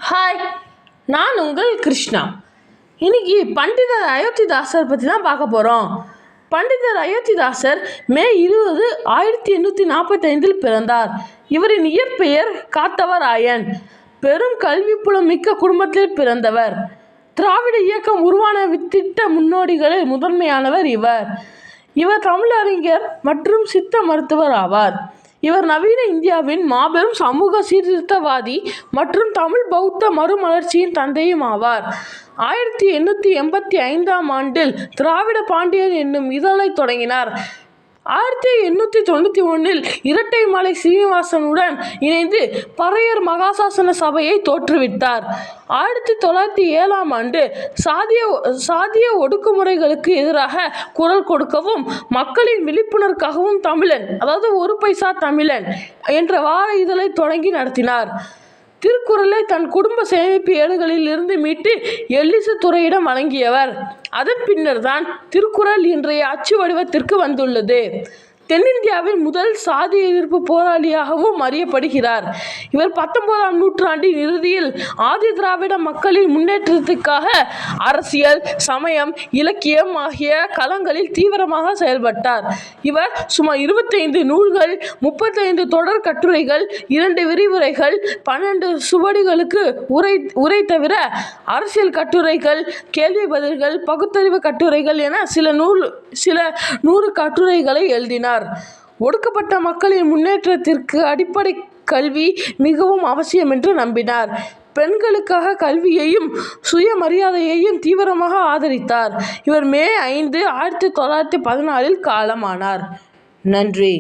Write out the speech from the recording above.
Hi, நான் உங்கள் கிருஷ்ணா. இன்னைக்கு பண்டிதர் அயோத்திதாசர் பற்றி தான் பார்க்க போகிறோம். பண்டிதர் அயோத்திதாசர் மே 20, 1845 பிறந்தார். இவரின் இயற்பெயர் காத்தவராயன். பெரும் கல்வி புலம் மிக்க குடும்பத்தில் பிறந்தவர். திராவிட இயக்கம் உருவான திட்ட முன்னோடிகளில் முதன்மையானவர் இவர். இவர் தமிழறிஞர் மற்றும் சித்த மருத்துவர் ஆவார். இவர் நவீன இந்தியாவின் மாபெரும் சமூக சீர்திருத்தவாதி மற்றும் தமிழ் பௌத்த மறுமலர்ச்சியின் தந்தையும் ஆவார். 1885 திராவிட பாண்டியன் என்னும் இதழை தொடங்கினார். 1891 இரட்டைமலை சீனிவாசனுடன் இணைந்து பறையர் மகாசாசன சபையை தோற்றுவித்தார். 1907 சாதிய ஒடுக்குமுறைகளுக்கு எதிராக குரல் கொடுக்கவும் மக்களின் விழிப்புணர்வுக்காகவும் தமிழன், அதாவது ஒரு பைசா தமிழன் என்ற வார இதழை தொடங்கி நடத்தினார். திருக்குறளை தன் குடும்ப சேமிப்பு ஏடுகளில் இருந்து மீட்டு எல்லிசு துரையிடம் வழங்கியவர். அதன் பின்னர் தான் திருக்குறள் இன்றைய அச்சு வடிவத்திற்கு வந்துள்ளது. தென்னிந்தியாவின் முதல் சாதி எதிர்ப்பு போராளியாகவும் அறியப்படுகிறார். இவர் 19ஆம் நூற்றாண்டின் இறுதியில் ஆதி திராவிட மக்களின் முன்னேற்றத்துக்காக அரசியல், சமயம், இலக்கியம் ஆகிய களங்களில் தீவிரமாக செயல்பட்டார். இவர் சுமார் 25 நூல்கள், 35 தொடர் கட்டுரைகள், 2 விரிவுரைகள், 12 சுவடிகளுக்கு உரை தவிர அரசியல் கட்டுரைகள், கேள்வி பதில்கள், பகுத்தறிவு கட்டுரைகள் என சில 100 கட்டுரைகளை எழுதினார். ஒடுக்கப்பட்ட மக்களின் முன்னேற்றத்திற்கு அடிப்படை கல்வி மிகவும் அவசியம் என்று நம்பினார். பெண்களுக்காக கல்வியையும் சுயமரியாதையையும் தீவிரமாக ஆதரித்தார். இவர் மே 5, 1914 காலமானார். நன்றி.